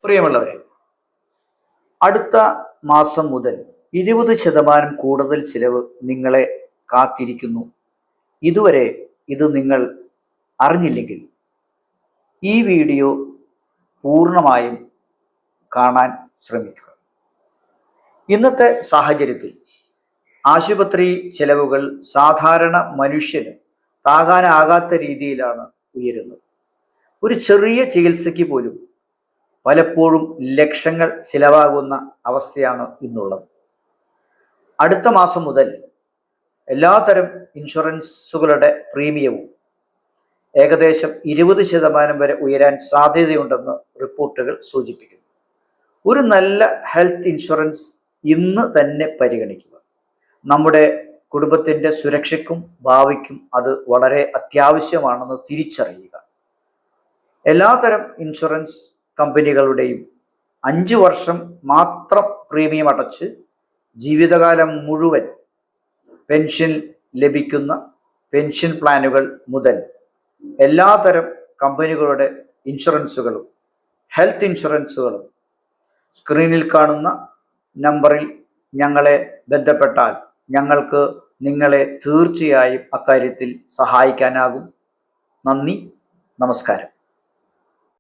പ്രിയമുള്ളവരെ, അടുത്ത മാസം മുതൽ 20% കൂടുതൽ ചിലവ് നിങ്ങളെ കാത്തിരിക്കുന്നു. ഇതുവരെ ഇത് നിങ്ങൾ അറിഞ്ഞില്ലെങ്കിൽ ഈ വീഡിയോ പൂർണ്ണമായും കാണാൻ ശ്രമിക്കുക. ഇന്നത്തെ സാഹചര്യത്തിൽ ആശുപത്രി ചെലവുകൾ സാധാരണ മനുഷ്യന് താങ്ങാനാകാത്ത രീതിയിലാണ് ഉയരുന്നത്. ഒരു ചെറിയ ചികിത്സയ്ക്ക് പോലും പലപ്പോഴും ലക്ഷങ്ങൾ ചിലവാകുന്ന അവസ്ഥയാണ് ഇന്നുള്ളത്. അടുത്ത മാസം മുതൽ എല്ലാത്തരം ഇൻഷുറൻസുകളുടെ പ്രീമിയവും ഏകദേശം 20% വരെ ഉയരാൻ സാധ്യതയുണ്ടെന്ന് റിപ്പോർട്ടുകൾ സൂചിപ്പിക്കുന്നു. ഒരു നല്ല ഹെൽത്ത് ഇൻഷുറൻസ് ഇന്ന് തന്നെ പരിഗണിക്കുക. നമ്മുടെ കുടുംബത്തിൻ്റെ സുരക്ഷയ്ക്കും ഭാവിക്കും അത് വളരെ അത്യാവശ്യമാണെന്ന് തിരിച്ചറിയുക. എല്ലാത്തരം ഇൻഷുറൻസ് കമ്പനികളുടെയും 5 വർഷം മാത്രം പ്രീമിയം അടച്ച് ജീവിതകാലം മുഴുവൻ പെൻഷൻ ലഭിക്കുന്ന പെൻഷൻ പ്ലാനുകൾ മുതൽ എല്ലാത്തരം കമ്പനികളുടെ ഇൻഷുറൻസുകളും ഹെൽത്ത് ഇൻഷുറൻസുകളും സ്ക്രീനിൽ കാണുന്ന നമ്പറിൽ ഞങ്ങളെ ബന്ധപ്പെട്ടാൽ ഞങ്ങൾക്ക് നിങ്ങളെ തീർച്ചയായും അക്കാര്യത്തിൽ സഹായിക്കാനാകും. നന്ദി, നമസ്കാരം.